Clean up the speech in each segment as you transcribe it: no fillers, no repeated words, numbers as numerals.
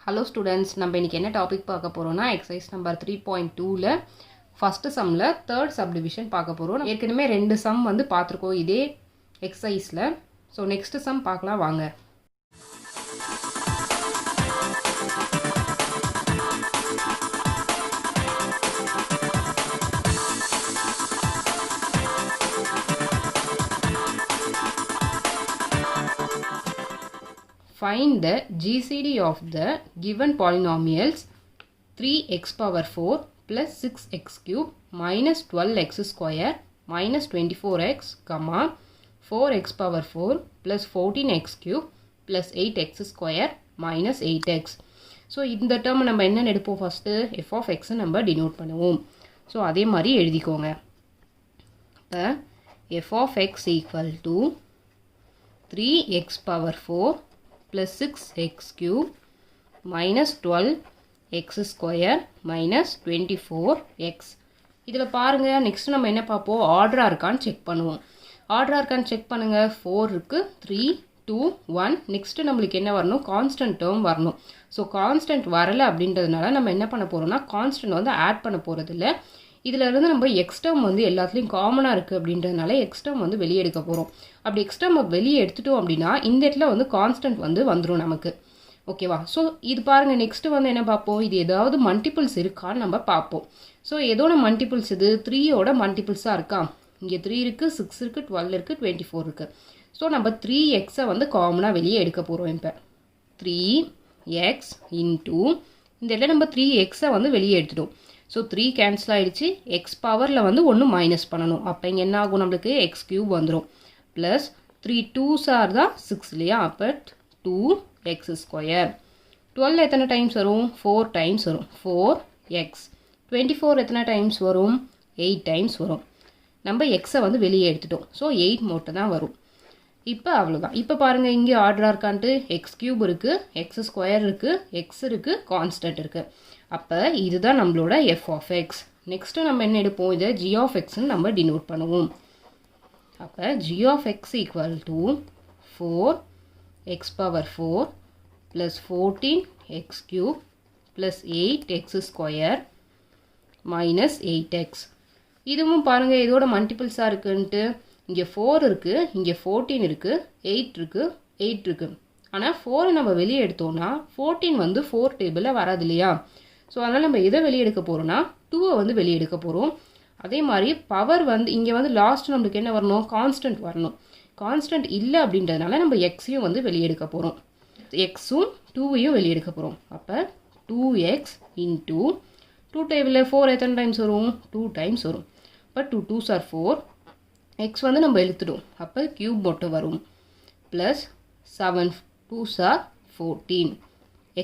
Hello students, நம்ம இன்னைக்கு என்ன டாபிக் பார்க்க போறோம்னா exercise number 3.2ல first sumல third subdivision பார்க்க போறோம். ஏற்கனவே ரெண்டு sum வந்து பார்த்திருக்கோம் இதே exerciseல. So next sum பார்க்கலாம் வாங்க. Find the GCD of the given polynomials 3x power 4 plus 6x cube minus 12x square minus 24x, 4x power 4 plus 14x cube plus 8x square minus 8x. So, இந்த term நம்ம என்ன எடுப்போம் first f of x நம்ம denote பண்ணுவோம். So, அதே மாதிரி எழுதிக்கோங்க. இப்போ f of x equal to 3x power 4 plus 6x cube minus 12x square minus 24x. இதில் பாருங்க next நம்ம என்ன பார்ப்போம் ஆர்டரா இருக்கான்னு செக் பண்ணுவோம். ஆர்டரா இருக்கான்னு செக் பண்ணுங்க. 4 இருக்கு 3 2 1. நெக்ஸ்ட் நம்மளுக்கு என்ன வரணும் கான்ஸ்டன்ட் டேர்ம் வரணும். ஸோ கான்ஸ்டன்ட் வரல அப்படின்றதுனால நம்ம என்ன பண்ண போறோம்னா கான்ஸ்டன்ட் வந்து ஆட் பண்ண போறது இல்லை. இதில் இருந்து நம்ம எக்ஸ் டேர்ம் வந்து எல்லாத்துலேயும் காமனாக இருக்குது அப்படின்றதுனால எக்ஸ் டேர்ம் வந்து வெளியே எடுக்க போகிறோம். அப்படி எக்ஸ் டேர்ம் வெளியே எடுத்துட்டோம் அப்படின்னா இந்த இடத்துல வந்து கான்ஸ்டன்ட் வந்து வந்துடும் நமக்கு. ஓகேவா? ஸோ இது பாருங்கள் நெக்ஸ்ட்டு வந்து என்ன பார்ப்போம் இது ஏதாவது மல்டிபிள்ஸ் இருக்கான்னு நம்ம பார்ப்போம். ஸோ எதோட மல்டிபிள்ஸ் இது 3யோட மல்டிபிள்ஸாக இருக்கா? இங்கே 3 இருக்குது 6 இருக்குது 12 இருக்குது 24 இருக்குது. ஸோ நம்ம 3xை வந்து காமனாக வெளியே எடுக்க போகிறோம். இப்போ 3x இன்டூ இந்த இடத்துல நம்ம 3xை வந்து வெளியே எடுத்துட்டோம். ஸோ 3 கேன்சல் ஆகிடுச்சு. எக்ஸ் பவரில் வந்து ஒன்று மைனஸ் பண்ணணும். அப்போ இங்கே என்ன ஆகும் நம்மளுக்கு எக்ஸ் கியூப் வந்துடும். ப்ளஸ் 3 2s ஆர் தான் 6 இல்லையா? அப்போ 2x ஸ்கொயர். 12 எத்தனை டைம்ஸ் வரும்? 4 டைம்ஸ் வரும். 4x. 24 எத்தனை டைம்ஸ் வரும்? 8 டைம்ஸ் வரும். நம்ம எக்ஸை வந்து வெளியே எடுத்துட்டோம். ஸோ 8 மட்டும் தான் வரும். இப்போ அவ்வளோதான். இப்போ பாருங்கள் இங்கே ஆர்டராக இருக்கான்ட்டு எக்ஸ் கியூப் இருக்குது, எக்ஸ் ஸ்கொயர் இருக்குது, எக்ஸ் இருக்குது, கான்ஸ்டன்ட் இருக்குது. அப்போ இதுதான் நம்மளோட f of x. நெக்ஸ்ட்டு நம்ம என்ன எடுப்போம் இதை g of xன்னு நம்ம டினோட் பண்ணுவோம். அப்போ g of x equal to 4x power 4 plus 14x cube plus 8x square minus 8x. இதுவும் பாருங்கள் இதோட மல்டிபிள்ஸாக இருக்குன்ட்டு இங்கே 4 இருக்குது, இங்கே 14 இருக்குது, 8 இருக்குது, 8 இருக்குது. ஆனால் 4 நம்ம வெளியே எடுத்தோம்னா 14 வந்து 4 டேபிளில் வராது இல்லையா? ஸோ அதனால் நம்ம எதை வெளியே எடுக்க போகிறோம்னா 2வை வந்து வெளியே எடுக்க போகிறோம். அதே மாதிரி பவர் வந்து இங்கே வந்து லாஸ்ட் நம்மளுக்கு என்ன வரணும் கான்ஸ்டன்ட் வரணும். கான்ஸ்டன்ட் இல்லை அப்படின்றதுனால நம்ம எக்ஸையும் வந்து வெளியே எடுக்க போகிறோம். எக்ஸும் 2வையும் வெளியே எடுக்க போகிறோம். அப்போ 2x இன்டூ 2 டேபிளில் 4 எத்தனை டைம்ஸ் வரும்? 2 டைம்ஸ் வரும். இப்போ 2 2s are 4. எக்ஸ் வந்து நம்ம எழுத்துட்டோம். அப்போ கியூப் மட்டும் வரும். Plus 7 2s are 14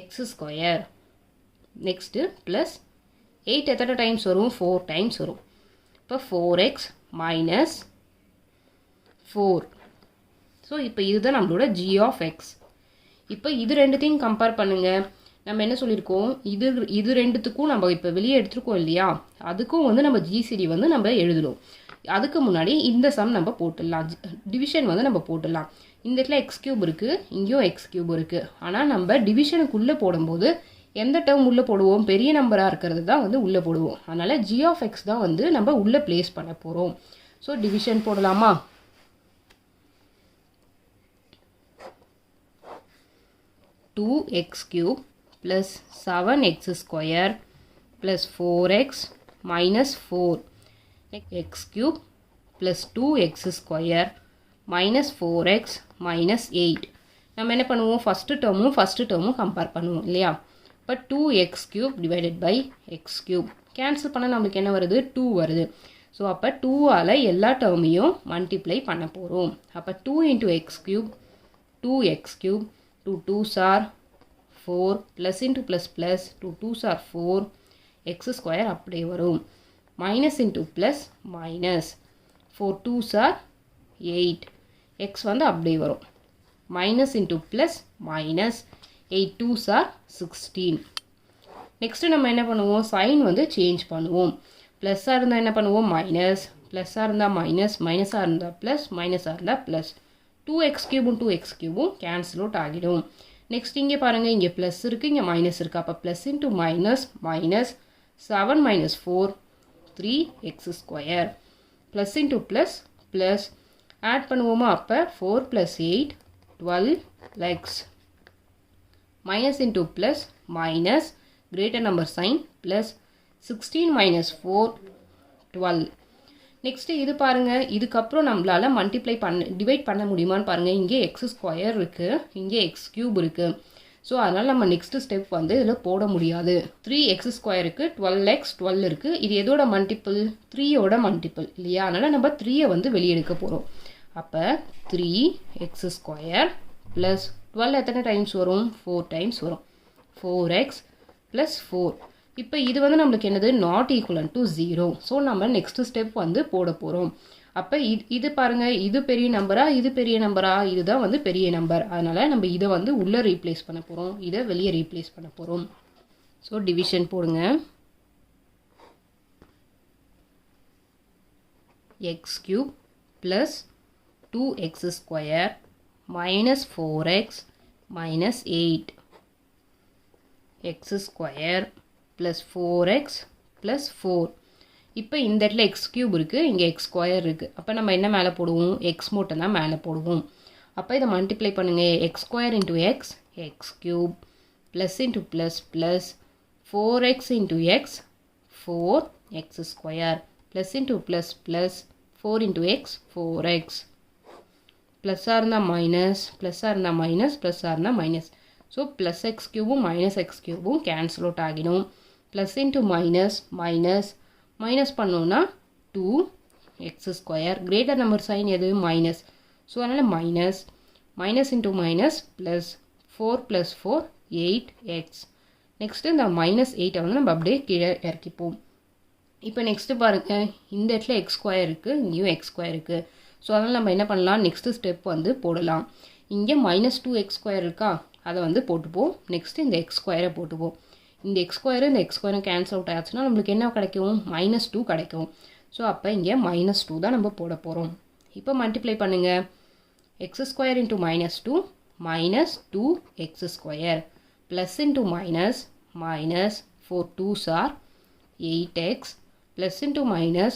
X square. Next plus 8 எத்தனை டைம்ஸ் வரும்? 4 டைம்ஸ் வரும். இப்போ 4x மைனஸ் 4. ஸோ இப்போ இதுதான் நம்மளோட g of x. இப்போ இது ரெண்டுத்தையும் கம்பேர் பண்ணுங்கள். நம்ம என்ன சொல்லியிருக்கோம் இது ரெண்டுத்துக்கும் நம்ம இப்போ வெளியே எடுத்துருக்கோம் இல்லையா? அதுக்கும் வந்து நம்ம GCD வந்து நம்ம எழுதணும். அதுக்கு முன்னாடி இந்த சம் நம்ம போட்டுடலாம். டிவிஷன் வந்து நம்ம போட்டுடலாம். இந்த இடத்துல எக்ஸ் கியூப் இருக்குது, இங்கேயும் எக்ஸ் கியூப் இருக்குது. ஆனால் நம்ம டிவிஷனுக்குள்ளே போடும்போது எந்த டேர்ம் உள்ளே போடுவோம்? பெரிய நம்பராக இருக்கிறது தான் வந்து உள்ளே போடுவோம். அதனால் g of x தான் வந்து நம்ம உள்ளே ப்ளேஸ் பண்ண போகிறோம். ஸோ டிவிஷன் போடலாமா? Two x cube plus 7x square plus 4x minus 4 x cube plus 2x square minus 4x minus 8. நம்ம என்ன பண்ணுவோம் ஃபஸ்ட்டு டேர்மும் கம்பேர் பண்ணுவோம் இல்லையா? இப்போ 2x cube divided by x cube cancel பண்ண நம்மளுக்கு என்ன வருது? 2 வருது. ஸோ அப்போ 2ஆல் எல்லா டேர்மையும் மல்டிப்ளை பண்ண போகிறோம். அப்போ 2 into x cube 2x cube 2 2s are 4 plus into plus plus 2 2s are 4 x square அப்படியே வரும். minus into plus minus 4 2s are 8 x வந்து அப்படியே வரும். minus into plus minus 8 2s are 16. Next நம்ம என்ன பண்ணுவோம் சைன் வந்து சேஞ்ச் பண்ணுவோம். ப்ளஸ்ஸாக இருந்தால் என்ன பண்ணுவோம் மைனஸ், ப்ளஸ்ஸாக இருந்தால் மைனஸ், மைனஸாக இருந்தால் ப்ளஸ், மைனஸாக இருந்தால் plus. 2x cube 2x cube cancel out ஆகிடும். நெக்ஸ்ட் இங்கே பாருங்கள், இங்கே ப்ளஸ் இருக்குது, இங்கே மைனஸ் இருக்குது. அப்போ plus into minus minus 7 minus 4 3x². Plus into plus plus add பண்ணுவோமா? அப்போ 4 + 8 12x. Minus into plus minus greater number sign plus 16 minus 4 12. Next இது பாருங்கள், இதுக்கப்புறம் நம்மளால் மல்டிப்ளை டிவைட் பண்ண முடியுமான்னு பாருங்கள். இங்கே x² இருக்குது, இங்கே x³ இருக்குது. ஸோ அதனால் நம்ம நெக்ஸ்ட் ஸ்டெப் வந்து இதில் போட முடியாது. 3x²க்கு 12x 12 இருக்குது. இது எதோட மல்டிபிள்? 3யோட மல்டிபிள் இல்லையா? அதனால் நம்ம 3யை வந்து வெளியெடுக்க போகிறோம். அப்போ 3x² ப்ளஸ் 12 எத்தனை டைம்ஸ் வரும்? 4 டைம்ஸ் வரும். 4x plus 4. இப்போ இது வந்து நம்மளுக்கு என்னது? Not equal to 0. ஸோ நம்ம நெக்ஸ்ட் ஸ்டெப் வந்து போட போகிறோம். அப்போ இது பாருங்கள், இது பெரிய நம்பரா, இது பெரிய நம்பரா? இதுதான் வந்து பெரிய நம்பர். அதனால் நம்ம இதை வந்து உள்ளே ரீப்ளேஸ் பண்ண போகிறோம், இதை வெளியே ரீப்ளேஸ் பண்ண போகிறோம். ஸோ டிவிஷன் போடுங்க. x³ plus 2x² minus 4x minus 8. x² plus 4x plus 4. இப்போ இந்த இடத்துல x³ இருக்குது, இங்கே x² இருக்குது. அப்போ நம்ம என்ன மேலே போடுவோம்? x மட்டும் தான் மேலே போடுவோம். அப்போ இதை மல்டிப்ளை பண்ணுங்கள். x² into x x³ plus into plus plus 4x into x 4x² plus into plus plus 4 into x 4x. ப்ளஸ்ஸாக இருந்தால் மைனஸ், ப்ளஸ்ஸாக இருந்தால் மைனஸ், ப்ளஸ்ஸாக இருந்தால் minus. So plus x³ minus x³ cancel out ஆகிடும். Plus into minus minus minus பண்ணோன்னா 2x². Greater number sign எது? Minus. So அதனால் minus minus into minus plus 4 + 4 8x. Next இந்த மைனஸ் 8 வந்து நம்ம அப்படியே கீழே இறக்கிப்போம். இப்போ நெக்ஸ்ட்டு பாருங்கள், இந்த இடத்துல x² இருக்குது, இங்கேயும் x² இருக்குது. ஸோ அதனால் நம்ம என்ன பண்ணலாம்? நெக்ஸ்ட்டு ஸ்டெப் வந்து போடலாம். இங்கே மைனஸ் 2x² இருக்கா, அதை வந்து போட்டுப்போம். நெக்ஸ்ட்டு இந்த x² போட்டுப்போம். இந்த x² இந்த x² கேன்சல் அவுட் ஆச்சுன்னா நம்மளுக்கு என்ன கிடைக்கும்? -2 கிடைக்கும். ஸோ அப்போ இங்கே -2 தான் நம்ம போட போகிறோம். இப்போ மல்டிப்ளை பண்ணுங்கள். x² into -2 minus 2x² plus into minus 4 2s are 8x plus into minus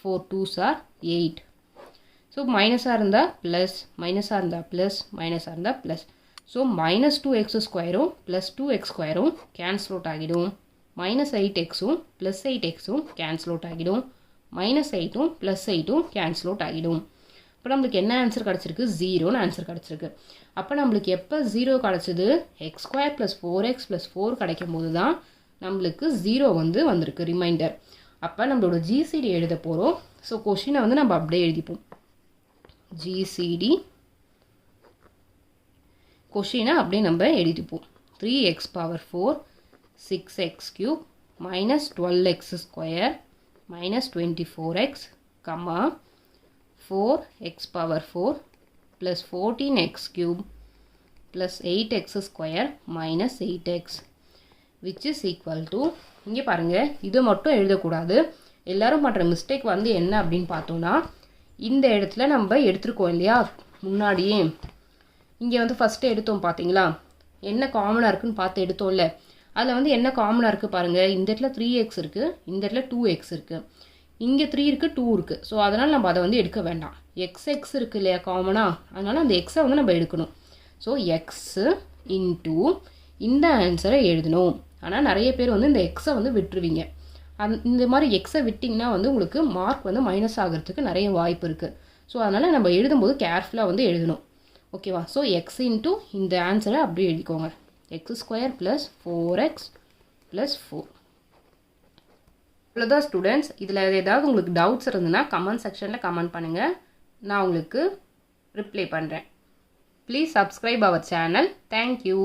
4 2s are 8. So minus are the plus, minus are the plus, minus are the plus. So minus 2x square plus 2x square cancel out agidum. Minus 8x plus 8x cancel out agidum. Minus 8 plus 8 cancel out agidum. இப்போ நமக்கு என்ன answer கிடைச்சிருக்கு? 0 answer கிடைச்சிருக்கு. அப்போ நமக்கு எப்போ 0 கிடைச்சது? x square plus 4x plus 4 கிடைக்கும் போது தான் நம்மளுக்கு 0 வந்திருக்கு ரிமைண்டர். அப்போ நம்மளோட GCD எழுத போகிறோம். ஸோ கொஷினை நம்ம அப்படியே எழுதிப்போம். GCD கொஷினை அப்படியே நம்ம எழுதிப்போம். 3x power 4 6x cube minus 12x square minus 24x comma 4x power 4 plus 14x cube plus 8x square minus 8x which is equal to, இங்கே பாருங்க, இது மட்டும் எழுதக்கூடாது. எல்லாரும் பண்ணுற மிஸ்டேக் என்ன அப்படின்னு பார்த்தோன்னா, இந்த இடத்துல நம்ம எடுத்துருக்கோம் இல்லையா முன்னாடியே, இங்கே ஃபஸ்ட்டு எடுத்தோம் பார்த்தீங்களா, என்ன காமனாக இருக்குன்னு பார்த்து எடுத்தோம்ல, அதில் என்ன காமனாக இருக்குது பாருங்கள். இந்த இடத்துல 3x இருக்குது, இந்த இடத்துல 2x இருக்குது, இங்கே 3 இருக்குது 2 இருக்குது. ஸோ அதனால் நம்ம அதை எடுக்க வேண்டாம். xx இருக்குது இல்லையா காமனாக, அதனால் அந்த எக்ஸை நம்ம எடுக்கணும். ஸோ எக்ஸ் இன்டூ இந்த ஆன்சரை எழுதணும். ஆனால் நிறைய பேர் இந்த எக்ஸை விட்டுருவீங்க. இந்த மாதிரி எக்ஸை விட்டிங்கன்னா உங்களுக்கு மார்க் மைனஸ் ஆகிறதுக்கு நிறைய வாய்ப்பு இருக்குது. ஸோ அதனால் நம்ம எழுதும்போது கேர்ஃபுல்லாக எழுதணும். ஓகேவா? ஸோ எக்ஸ் இன்டூ இந்த ஆன்சரை அப்படியே எழுதிக்கோங்க. X square plus 4x plus 4. இவ்வளோதான் ஸ்டூடெண்ட்ஸ். இதில் ஏதாவது உங்களுக்கு டவுட்ஸ் இருந்ததுன்னா கமெண்ட் செக்ஷனில் கமெண்ட் பண்ணுங்கள், நான் உங்களுக்கு ரிப்ளை பண்ணுறேன். Please subscribe our channel. Thank you.